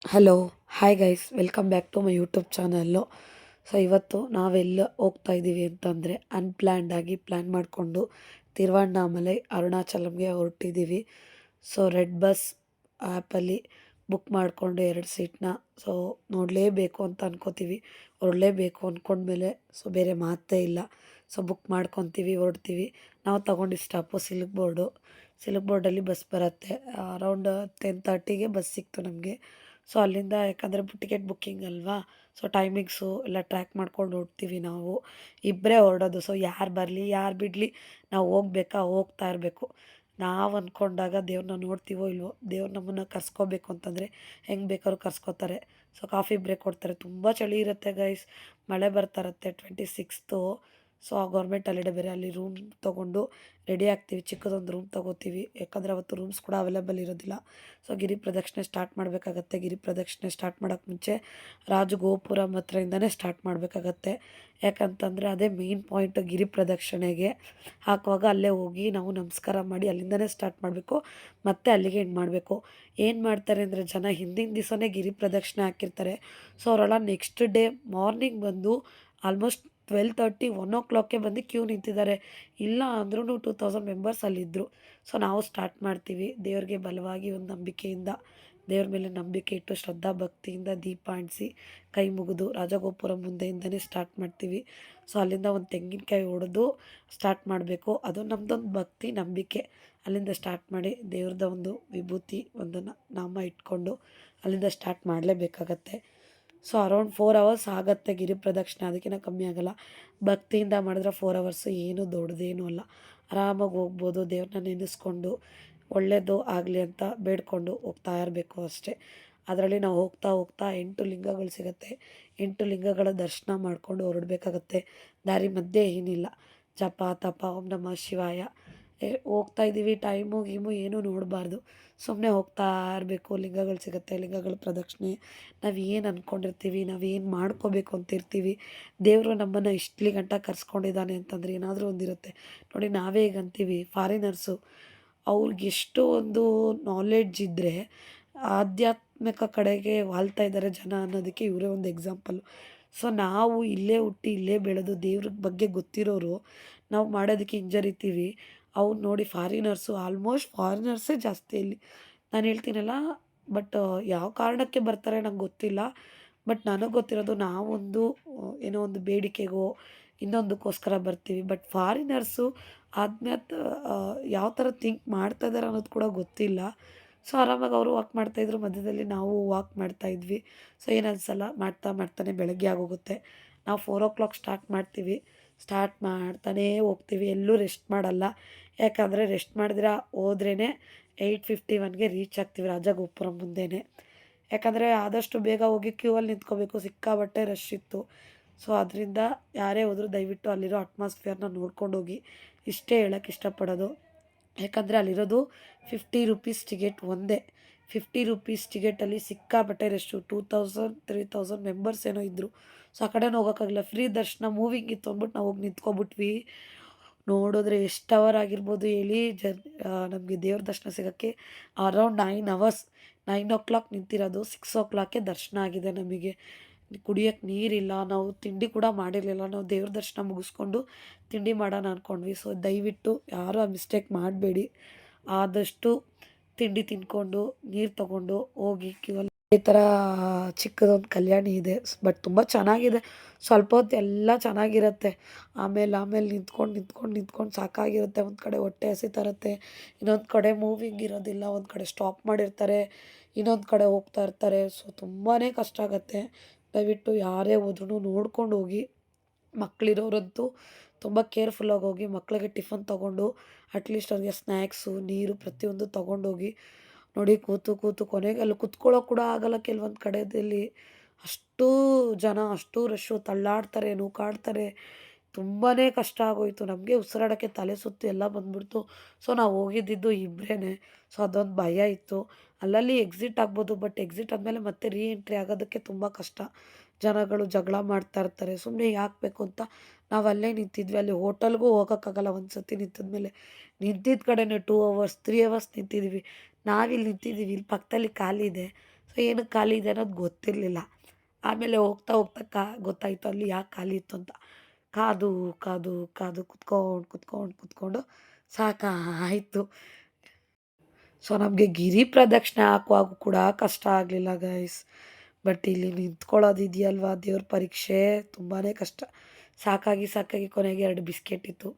Hello hi guys welcome back to my YouTube channel. So ಇವತ್ತು ನಾವೆಲ್ಲ ಹೋಗ್ತಾ ಇದ್ದೀವಿ ಅಂತಂದರೆ ಅನ್ಪ್ಲ್ಯಾನ್ಡ್ ಆಗಿ ಪ್ಲ್ಯಾನ್ ಮಾಡಿಕೊಂಡು ತಿರುವಣ್ಣಾಮಲೈ ಅರುಣಾಚಲಂಗೆ ಹೊರಟಿದ್ದೀವಿ. ಸೊ ರೆಡ್ ಬಸ್ ಆ್ಯಪಲ್ಲಿ ಬುಕ್ ಮಾಡಿಕೊಂಡು 2 ಸೀಟ್ನ ಸೊ ನೋಡಲೇಬೇಕು ಅಂತ ಅನ್ಕೋತೀವಿ. ಹೊರಡಲೇಬೇಕು ಅಂದ್ಕೊಂಡ್ಮೇಲೆ ಸೊ ಬೇರೆ ಮಾತೇ ಇಲ್ಲ. ಸೊ ಬುಕ್ ಮಾಡ್ಕೊತೀವಿ, ಹೊರಡ್ತೀವಿ. ನಾವು ತೊಗೊಂಡಿದ್ದ ಸ್ಟಾಪು ಸಿಲ್ಕ್ ಬೋರ್ಡಲ್ಲಿ ಬಸ್ ಬರುತ್ತೆ. ಅರೌಂಡ್ 10:30ಗೆ ಬಸ್ ಸಿಕ್ತು ನಮಗೆ. ಸೊ ಅಲ್ಲಿಂದ ಯಾಕಂದರೆ ಟಿಕೆಟ್ ಬುಕ್ಕಿಂಗ್ ಅಲ್ವಾ, ಸೊ ಟೈಮಿಂಗ್ಸು ಎಲ್ಲ ಟ್ರ್ಯಾಕ್ ಮಾಡ್ಕೊಂಡು ಹೊರಡ್ತೀವಿ ನಾವು. ಇಬ್ಬರೇ ಹೊರಡೋದು. ಸೊ ಯಾರು ಬರಲಿ ಯಾರು ಬಿಡಲಿ, ನಾವು ಹೋಗ್ತಾ ಇರಬೇಕು. ನಾವು ಅಂದ್ಕೊಂಡಾಗ ದೇವ್ರನ್ನ ನೋಡ್ತೀವೋ ಇಲ್ವೋ, ದೇವ್ರು ನಮ್ಮನ್ನು ಕರ್ಸ್ಕೋಬೇಕು ಅಂತಂದರೆ ಹೆಂಗೆ ಬೇಕಾದ್ರೂ ಕರ್ಸ್ಕೋತಾರೆ. ಸೊ ಕಾಫಿ ಬ್ರೇಕ್ ಕೊಡ್ತಾರೆ. ತುಂಬ ಚಳಿ ಇರುತ್ತೆ ಗೈಸ್, ಮಳೆ ಬರ್ತಾ ಇರುತ್ತೆ 26th. ಸೊ ಆ ಗೌರ್ಮೆಂಟ್ ಹಾಲಿಡೇ ಬೇರೆ. ಅಲ್ಲಿ ರೂಮ್ ತೊಗೊಂಡು ರೆಡಿ ಆಗ್ತೀವಿ. ಚಿಕ್ಕದೊಂದು ರೂಮ್ ತೊಗೋತೀವಿ, ಯಾಕಂದರೆ ಅವತ್ತು ರೂಮ್ಸ್ ಕೂಡ ಅವೈಲೇಬಲ್ ಇರೋದಿಲ್ಲ. ಸೊ ಗಿರಿ ಪ್ರದಕ್ಷಿಣೆ ಸ್ಟಾರ್ಟ್ ಮಾಡಬೇಕಾಗತ್ತೆ. ಗಿರಿ ಪ್ರದಕ್ಷಿಣೆ ಸ್ಟಾರ್ಟ್ ಮಾಡೋಕ್ಕೆ ಮುಂಚೆ ರಾಜಗೋಪುರಂ ಹತ್ರದಿಂದನೇ ಸ್ಟಾರ್ಟ್ ಮಾಡಬೇಕಾಗತ್ತೆ. ಯಾಕಂತಂದರೆ ಅದೇ ಮೇನ್ ಪಾಯಿಂಟ್ ಗಿರಿ ಪ್ರದಕ್ಷಿಣೆಗೆ. ಹಾಕುವಾಗ ಅಲ್ಲೇ ಹೋಗಿ ನಾವು ನಮಸ್ಕಾರ ಮಾಡಿ ಅಲ್ಲಿಂದನೇ ಸ್ಟಾರ್ಟ್ ಮಾಡಬೇಕು, ಮತ್ತು ಅಲ್ಲಿಗೆ ಎಂಡ್ ಮಾಡಬೇಕು. ಏನು ಮಾಡ್ತಾರೆ ಅಂದರೆ ಜನ ಹಿಂದಿನ ದಿವಸನೇ ಗಿರಿ ಪ್ರದಕ್ಷಿಣೆ ಹಾಕಿರ್ತಾರೆ. ಸೊ ಅವರೆಲ್ಲ ನೆಕ್ಸ್ಟ್ ಡೇ ಮಾರ್ನಿಂಗ್ ಬಂದು ಆಲ್ಮೋಸ್ಟ್ 12:30 1 o'clockಗೆ ಬಂದು ಕ್ಯೂ ನಿಂತಿದ್ದಾರೆ. ಇಲ್ಲ ಅಂದ್ರೂ 2000 ಮೆಂಬರ್ಸ್ ಅಲ್ಲಿದ್ದರು. ಸೊ ನಾವು ಸ್ಟಾರ್ಟ್ ಮಾಡ್ತೀವಿ ದೇವ್ರಿಗೆ ಬಲವಾಗಿ ಒಂದು ನಂಬಿಕೆಯಿಂದ, ದೇವ್ರ ಮೇಲೆ ನಂಬಿಕೆ ಇಟ್ಟು ಶ್ರದ್ಧಾ ಭಕ್ತಿಯಿಂದ ದೀಪ ಅಂಟಿಸಿ ಕೈ ಮುಗಿದು ರಾಜಗೋಪುರ ಮುಂದೆಯಿಂದನೇ ಸ್ಟಾರ್ಟ್ ಮಾಡ್ತೀವಿ. ಸೊ ಅಲ್ಲಿಂದ ಒಂದು ತೆಂಗಿನಕಾಯಿ ಹೊಡೆದು ಸ್ಟಾರ್ಟ್ ಮಾಡಬೇಕು. ಅದು ನಮ್ಮದೊಂದು ಭಕ್ತಿ ನಂಬಿಕೆ. ಅಲ್ಲಿಂದ ಸ್ಟಾರ್ಟ್ ಮಾಡಿ ದೇವ್ರದ ಒಂದು ವಿಭೂತಿ ಒಂದು ನಾಮ ಇಟ್ಕೊಂಡು ಅಲ್ಲಿಂದ ಸ್ಟಾರ್ಟ್ ಮಾಡಲೇಬೇಕಾಗತ್ತೆ. ಸೊ ಅರೌಂಡ್ 4 hours ಆಗುತ್ತೆ ಗಿರಿ ಪ್ರದಕ್ಷಿಣೆ, ಅದಕ್ಕಿಂತ ಕಮ್ಮಿ ಆಗೋಲ್ಲ. ಭಕ್ತಿಯಿಂದ ಮಾಡಿದ್ರೆ 4 hours ಏನು ದೊಡ್ಡದೇನೂ ಅಲ್ಲ. ಆರಾಮಾಗಿ ಹೋಗ್ಬೋದು. ದೇವ್ರನ್ನ ನೆನೆಸ್ಕೊಂಡು ಒಳ್ಳೆಯದು ಆಗಲಿ ಅಂತ ಬೇಡ್ಕೊಂಡು ಹೋಗ್ತಾ ಇರಬೇಕು ಅಷ್ಟೇ. ಅದರಲ್ಲಿ ನಾವು ಹೋಗ್ತಾ ಹೋಗ್ತಾ 8 ಲಿಂಗಗಳು ಸಿಗುತ್ತೆ. 8 ಲಿಂಗಗಳ ದರ್ಶನ ಮಾಡಿಕೊಂಡು ಹೊರಡಬೇಕಾಗತ್ತೆ. ದಾರಿ ಮಧ್ಯೆ ಏನಿಲ್ಲ, ಜಪ ತಪ ಓಂ ನಮಃ ಶಿವಾಯ. ಹೋಗ್ತಾ ಇದ್ದೀವಿ, ಟೈಮು ಗೀಮು ಏನೂ ನೋಡಬಾರ್ದು, ಸುಮ್ಮನೆ ಹೋಗ್ತಾ ಇರಬೇಕು. ಲಿಂಗಗಳು ಸಿಗುತ್ತೆ, ಲಿಂಗಗಳ ಪ್ರದಕ್ಷಿಣೆ. ನಾವು ಏನು ಅಂದ್ಕೊಂಡಿರ್ತೀವಿ, ನಾವೇನು ಮಾಡ್ಕೋಬೇಕು ಅಂತಿರ್ತೀವಿ, ದೇವರು ನಮ್ಮನ್ನು ಇಷ್ಟಲಿ ಗಂಟ ಕರ್ಸ್ಕೊಂಡಿದ್ದಾನೆ ಅಂತಂದರೆ ಏನಾದರೂ ಒಂದಿರುತ್ತೆ ನೋಡಿ. ನಾವೇ ಈಗ ಅಂತೀವಿ, ಫಾರಿನರ್ಸು ಅವ್ರಿಗೆ ಎಷ್ಟು ಒಂದು ನಾಲೆಡ್ಜ್ ಇದ್ದರೆ ಆಧ್ಯಾತ್ಮಿಕ ಕಡೆಗೆ ವಾಲ್ತಾ ಇದ್ದಾರೆ ಜನ ಅನ್ನೋದಕ್ಕೆ ಇವರೇ ಒಂದು ಎಕ್ಸಾಂಪಲ್ಲು. ಸೊ ನಾವು ಇಲ್ಲೇ ಹುಟ್ಟಿ ಇಲ್ಲೇ ಬೆಳೆದು ದೇವ್ರ ಬಗ್ಗೆ ಗೊತ್ತಿರೋರು ನಾವು ಮಾಡೋದಕ್ಕೆ ಹಿಂಜರಿತೀವಿ. ಅವ್ರು ನೋಡಿ ಫಾರಿನರ್ಸು, ಆಲ್ಮೋಸ್ಟ್ ಫಾರಿನರ್ಸೇ ಜಾಸ್ತಿ ಇಲ್ಲಿ. ನಾನು ಹೇಳ್ತೀನಲ್ಲ, ಬಟ್ ಯಾವ ಕಾರಣಕ್ಕೆ ಬರ್ತಾರೆ ನಂಗೆ ಗೊತ್ತಿಲ್ಲ. ಬಟ್ ನನಗೆ ಗೊತ್ತಿರೋದು ನಾವೊಂದು ಏನೋ ಒಂದು ಬೇಡಿಕೆಗೋ ಇನ್ನೊಂದಕ್ಕೋಸ್ಕರ ಬರ್ತೀವಿ. ಬಟ್ ಫಾರಿನರ್ಸು ಆದ್ಮ್ಯಾತ್ ಯಾವ ಥರ ಥಿಂಕ್ ಮಾಡ್ತಾಯಿದ್ದಾರೆ ಅನ್ನೋದು ಕೂಡ ಗೊತ್ತಿಲ್ಲ. ಸೊ ಆರಾಮಾಗಿ ಅವರು ವಾಕ್ ಮಾಡ್ತಾಯಿದ್ರು, ಮಧ್ಯದಲ್ಲಿ ನಾವು ವಾಕ್ ಮಾಡ್ತಾಯಿದ್ವಿ. ಸೊ ಏನು ಅನಿಸಲ್ಲ, ಮಾಡ್ತಾನೆ ಬೆಳಗ್ಗೆ ಆಗೋಗುತ್ತೆ. ನಾವು 4 o'clock ಸ್ಟಾರ್ಟ್ ಮಾಡ್ತೀವಿ. ಸ್ಟಾರ್ಟ್ ಮಾಡ್ತಾನೇ ಹೋಗ್ತೀವಿ, ಎಲ್ಲೂ ರೆಸ್ಟ್ ಮಾಡಲ್ಲ. ಯಾಕಂದರೆ ರೆಸ್ಟ್ ಮಾಡಿದ್ರೆ ಹೋದ್ರೇ 8:51ಗೆ ರೀಚ್ ಆಗ್ತೀವಿ ರಾಜಗೋಪುರಂ ಮುಂದೆನೇ. ಯಾಕಂದರೆ ಆದಷ್ಟು ಬೇಗ ಹೋಗಿ ಕ್ಯೂ ಅಲ್ಲಿ ನಿಂತ್ಕೋಬೇಕು, ಸಿಕ್ಕಾಪಟ್ಟೆ ರಶ್ ಇತ್ತು. ಸೊ ಅದರಿಂದ ಯಾರೇ ಹೋದರೂ ದಯವಿಟ್ಟು ಅಲ್ಲಿರೋ ಅಟ್ಮಾಸ್ಫಿಯರ್ನ ನೋಡ್ಕೊಂಡೋಗಿ, ಇಷ್ಟೇ ಹೇಳೋಕ್ಕೆ ಇಷ್ಟಪಡೋದು. ಯಾಕಂದರೆ ಅಲ್ಲಿರೋದು 50 ರೂಪೀಸ್ ಟಿಕೆಟ್ ಒಂದೇ. 50 ರೂಪೀಸ್ ಟಿಕೆಟಲ್ಲಿ ಸಿಕ್ಕಾಪಟ್ಟೆ ರಶ್ಶು. 2000 3000 ಮೆಂಬರ್ಸ್ ಏನೋ ಇದ್ದರು. ಸೊ ಆ ಕಡೆನೂ ಹೋಗೋಕ್ಕಾಗಲ್ಲ. ಫ್ರೀ ದರ್ಶನ ಮೂವಿಂಗ್ ಇತ್ತು ಅಂದ್ಬಿಟ್ಟು ನಾವು ಹೋಗಿ ನಿಂತ್ಕೊಬಿಟ್ವಿ. ನೋಡಿದ್ರೆ ಎಷ್ಟು ಅವರ್ ಆಗಿರ್ಬೋದು ಹೇಳಿ, ನಮಗೆ ದೇವ್ರ ದರ್ಶನ ಸಿಗೋಕ್ಕೆ ಅರೌಂಡ್ 9 hours. 9 o'clock ನಿಂತಿರೋದು, 6 o'clockಗೆ ದರ್ಶನ ಆಗಿದೆ ನಮಗೆ. ಕುಡಿಯೋಕ್ಕೆ ನೀರಿಲ್ಲ, ನಾವು ತಿಂಡಿ ಕೂಡ ಮಾಡಿರಲಿಲ್ಲ. ನಾವು ದೇವ್ರ ದರ್ಶನ ಮುಗಿಸ್ಕೊಂಡು ತಿಂಡಿ ಮಾಡೋಣ ಅಂದ್ಕೊಂಡ್ವಿ. ಸೊ ದಯವಿಟ್ಟು ಯಾರೂ ಆ ಮಿಸ್ಟೇಕ್ ಮಾಡಬೇಡಿ. ಆದಷ್ಟು ತಿಂಡಿ ತಿಂದ್ಕೊಂಡು ನೀರು ತೊಗೊಂಡು ಹೋಗಿ ಕ್ಯೂ ಅಲ್ಲಿ. ಈ ಥರ ಚಿಕ್ಕದೊಂದು ಕಲ್ಯಾಣಿ ಇದೆ, ಬಟ್ ತುಂಬ ಚೆನ್ನಾಗಿದೆ. ಸ್ವಲ್ಪ ಹೊತ್ತು ಎಲ್ಲ ಚೆನ್ನಾಗಿರುತ್ತೆ. ಆಮೇಲೆ ನಿಂತ್ಕೊಂಡು ಸಾಕಾಗಿರುತ್ತೆ. ಒಂದು ಕಡೆ ಹೊಟ್ಟೆ ಹಸಿತಾ ಇರುತ್ತೆ, ಇನ್ನೊಂದು ಕಡೆ ಮೂವಿಂಗ್ ಇರೋದಿಲ್ಲ, ಒಂದು ಕಡೆ ಸ್ಟಾಪ್ ಮಾಡಿರ್ತಾರೆ, ಇನ್ನೊಂದು ಕಡೆ ಹೋಗ್ತಾ ಇರ್ತಾರೆ. ಸೊ ತುಂಬಾ ಕಷ್ಟ ಆಗುತ್ತೆ. ದಯವಿಟ್ಟು ಯಾರೇ ಹೋದ್ರೂ ನೋಡ್ಕೊಂಡು ಹೋಗಿ. ಮಕ್ಕಳಿರೋರಂತೂ ತುಂಬ ಕೇರ್ಫುಲ್ಲಾಗಿ ಹೋಗಿ. ಮಕ್ಕಳಿಗೆ ಟಿಫನ್ ತೊಗೊಂಡು ಅಟ್ಲೀಸ್ಟ್ ಅವ್ರಿಗೆ ಸ್ನ್ಯಾಕ್ಸು ನೀರು ಪ್ರತಿಯೊಂದು ತೊಗೊಂಡೋಗಿ. ನೋಡಿ ಕೂತು ಕೊನೆಗೆ ಅಲ್ಲಿ ಕುತ್ಕೊಳ್ಳೋಕೆ ಕೂಡ ಆಗಲ್ಲ ಕೆಲವೊಂದು ಕಡೆಯಲ್ಲಿ. ಅಷ್ಟೂ ಜನ, ಅಷ್ಟೂ ರಶ್ಶು, ತಳ್ಳಾಡ್ತಾರೆ, ನೂಕಾಡ್ತಾರೆ. ತುಂಬಾ ಕಷ್ಟ ಆಗೋಯಿತು ನಮಗೆ. ಉಸಿರಾಡೋಕ್ಕೆ ತಲೆ ಸುತ್ತು ಎಲ್ಲ ಬಂದ್ಬಿಡ್ತು. ಸೊ ನಾವು ಹೋಗಿದ್ದಿದ್ದು ಇಬ್ಬರೇ. ಸೊ ಅದೊಂದು ಭಯ ಇತ್ತು. ಅಲ್ಲಲ್ಲಿ ಎಕ್ಸಿಟ್ ಆಗ್ಬೋದು, ಬಟ್ ಎಕ್ಸಿಟ್ ಆದಮೇಲೆ ಮತ್ತೆ ಎಂಟ್ರಿ ಆಗೋದಕ್ಕೆ ತುಂಬ ಕಷ್ಟ. ಜನಗಳು ಜಗಳ ಮಾಡ್ತಾ ಇರ್ತಾರೆ. ಸುಮ್ಮನೆ ಯಾಕೆ ಬೇಕು ಅಂತ ನಾವು ಅಲ್ಲೇ ನಿಂತಿದ್ವಿ. ಅಲ್ಲಿ ಹೋಟೆಲ್ಗೂ ಹೋಗೋಕ್ಕಾಗಲ್ಲ ಒಂದು ಸತಿ ನಿಂತಿದ್ಮೇಲೆ. ನಿಂತಿದ್ದ ಕಡೆನೇ 2 hours 3 hours ನಿಂತಿದ್ದೀವಿ. ನಾವಿಲ್ಲಿ ನಿಂತಿದ್ದೀವಿ, ಇಲ್ಲಿ ಪಕ್ಕದಲ್ಲಿ ಖಾಲಿ ಇದೆ. ಸೊ ಏನು ಖಾಲಿ ಇದೆ ಅನ್ನೋದು ಗೊತ್ತಿರಲಿಲ್ಲ. ಆಮೇಲೆ ಹೋಗ್ತಾ ಹೋಗ್ತಾ ಗೊತ್ತಾಯಿತು ಅಲ್ಲಿ ಯಾಕೆ ಖಾಲಿ ಇತ್ತು ಅಂತ. ಕಾದು, ಕಾದು, ಕಾದು ಕುತ್ಕೊಂಡು ಸಾಕಾಯಿತು. ಸೊ, ನಮಗೆ ಗಿರಿ ಪ್ರದಕ್ಷಿಣೆ ಹಾಕುವಾಗ ಕೂಡ ಕಷ್ಟ ಆಗಲಿಲ್ಲ ಗೈಸ್. ಬಟ್ ಇಲ್ಲಿ ನಿಂತ್ಕೊಳ್ಳೋದಿದೆಯಲ್ವಾ ದೇವ್ರ ಪರೀಕ್ಷೆ ತುಂಬಾ ಕಷ್ಟ. ಸಾಕಾಗಿ ಕೊನೆಗೆ 2 ಬಿಸ್ಕೆಟ್ ಇತ್ತು.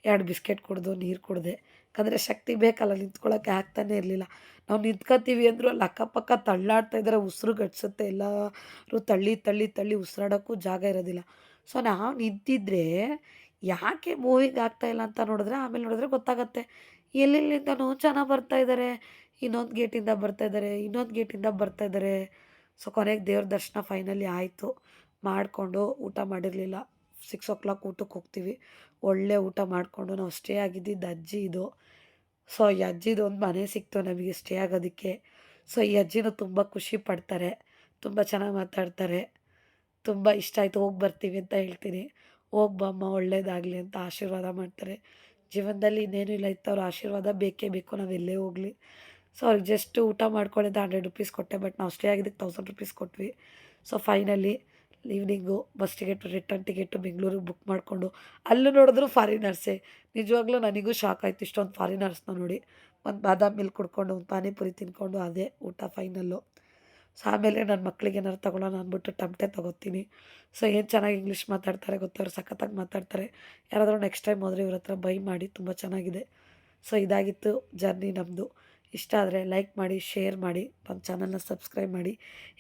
2 ಬಿಸ್ಕೆಟ್ ಕುಡಿದು ನೀರು ಕುಡಿದೆ. ಯಾಕಂದರೆ ಶಕ್ತಿ ಬೇಕಲ್ಲ, ನಿಂತ್ಕೊಳ್ಳೋಕ್ಕೆ ಆಗ್ತಾನೇ ಇರಲಿಲ್ಲ. ನಾವು ನಿಂತ್ಕೊತೀವಿ ಅಂದರೂ ಅಲ್ಲಿ ಅಕ್ಕಪಕ್ಕ ತಳ್ಳಾಡ್ತಾ ಇದ್ದಾರೆ, ಉಸಿರು ಗಡ್ಸುತ್ತೆ, ಎಲ್ಲರೂ ತಳ್ಳಿ ತಳ್ಳಿ ತಳ್ಳಿ ಉಸಿರಾಡೋಕ್ಕೂ ಜಾಗ ಇರೋದಿಲ್ಲ. ಸೊ, ನಾವು ನಿಂತಿದ್ರೆ ಯಾಕೆ ಮೂವಿಂಗ್ ಆಗ್ತಾಯಿಲ್ಲ ಅಂತ ನೋಡಿದ್ರೆ, ಆಮೇಲೆ ನೋಡಿದ್ರೆ ಗೊತ್ತಾಗತ್ತೆ ಎಲ್ಲೆಲ್ಲಿಂದನೋ ಜನ ಬರ್ತಾ ಇದ್ದಾರೆ. ಇನ್ನೊಂದು ಗೇಟಿಂದ ಬರ್ತಾ ಇದ್ದಾರೆ, ಇನ್ನೊಂದು ಗೇಟಿಂದ ಬರ್ತಾ ಇದ್ದಾರೆ. ಸೊ, ಕೊನೆಗೆ ದೇವ್ರ ದರ್ಶನ ಫೈನಲಿ ಆಯಿತು. ಮಾಡಿಕೊಂಡು ಊಟ ಮಾಡಿರಲಿಲ್ಲ. 6 o'clock ಊಟಕ್ಕೆ ಹೋಗ್ತೀವಿ. ಒಳ್ಳೆ ಊಟ ಮಾಡಿಕೊಂಡು ನಾವು ಸ್ಟೇ ಆಗಿದ್ದಿದ್ದು ಅಜ್ಜಿ ಇದು. ಸೊ, ಈ ಅಜ್ಜಿದು ಒಂದು ಮನೆ ಸಿಕ್ತು ನಮಗೆ ಸ್ಟೇ ಆಗೋದಕ್ಕೆ. ಸೊ, ಈ ಅಜ್ಜಿನೂ ತುಂಬ ಖುಷಿ ಪಡ್ತಾರೆ, ತುಂಬ ಚೆನ್ನಾಗಿ ಮಾತಾಡ್ತಾರೆ. ತುಂಬ ಇಷ್ಟ ಆಯಿತು, ಹೋಗಿ ಬರ್ತೀವಿ ಅಂತ ಹೇಳ್ತೀನಿ. ಹೋಗಿ ಬಾಮ್ಮ ಒಳ್ಳೇದಾಗಲಿ ಅಂತ ಆಶೀರ್ವಾದ ಮಾಡ್ತಾರೆ. ಜೀವನದಲ್ಲಿ ಇನ್ನೇನು ಇಲ್ಲ, ಇತ್ತವ್ರ ಆಶೀರ್ವಾದ ಬೇಕೇ ಬೇಕು ನಾವೆಲ್ಲೇ ಹೋಗಲಿ. ಸೊ, ಅವ್ರಿಗೆ ಜಸ್ಟ್ ಊಟ ಮಾಡ್ಕೊಳ್ಳಿಂದ ₹100 ಕೊಟ್ಟೆ, ಬಟ್ ನಾವು ಸ್ಟೇ ಆಗಿದ್ದಕ್ಕೆ ₹1000 ಕೊಟ್ವಿ. So, finally evening bus ticket return ticket ಬೆಂಗಳೂರಿಗೆ ಬುಕ್ ಮಾಡಿಕೊಂಡು ಅಲ್ಲೂ ನೋಡಿದ್ರು ಫಾರಿನರ್ಸೇ. ನಿಜವಾಗ್ಲೂ ನನಗೂ ಶಾಕ್ ಆಯಿತು ಇಷ್ಟೊಂದು ಫಾರಿನರ್ಸ್ನ ನೋಡಿ. ಒಂದು ಬಾದಾಮ್ ಮಿಲ್ಕ್ ಕುಡ್ಕೊಂಡು, ಒಂದು ಪಾನಿಪುರಿ ತಿನ್ಕೊಂಡು ಅದೇ ಊಟ ಫೈನಲ್ಲು. ಸೊ, ಆಮೇಲೆ ನನ್ನ ಮಕ್ಳಿಗೆ ಏನಾರು ತೊಗೊಳ್ಳೋಣ ಅಂದ್ಬಿಟ್ಟು ಟಮಟೆ ತೊಗೋತೀನಿ. ಸೊ, ಏನು ಚೆನ್ನಾಗಿ ಇಂಗ್ಲೀಷ್ ಮಾತಾಡ್ತಾರೆ ಗೊತ್ತಾ, ಅವ್ರು ಸಖತ್ತಾಗಿ ಮಾತಾಡ್ತಾರೆ. ಯಾರಾದರೂ ನೆಕ್ಸ್ಟ್ ಟೈಮ್ ಹೋದರೆ ಇವ್ರ ಹತ್ರ ಬೈ ಮಾಡಿ, ತುಂಬ ಚೆನ್ನಾಗಿದೆ. ಸೊ, ಇದಾಗಿತ್ತು ಜರ್ನಿ ನಮ್ಮದು. ಇಷ್ಟ ಆದರೆ ಲೈಕ್ ಮಾಡಿ, ಶೇರ್ ಮಾಡಿ, ನನ್ನ ಚಾನಲ್ನ ಸಬ್ಸ್ಕ್ರೈಬ್ ಮಾಡಿ,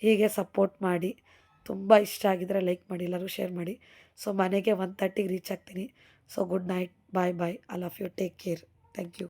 ಹೀಗೆ ಸಪೋರ್ಟ್ ಮಾಡಿ. ತುಂಬ ಇಷ್ಟ ಆಗಿದ್ರೆ ಲೈಕ್ ಮಾಡಿ, ಎಲ್ಲರೂ ಶೇರ್ ಮಾಡಿ. ಸೊ, ಮನೆಗೆ 1:30ಗೆ ರೀಚ್ ಆಗ್ತೀನಿ. So, good night, bye bye, I love you, take care, thank you.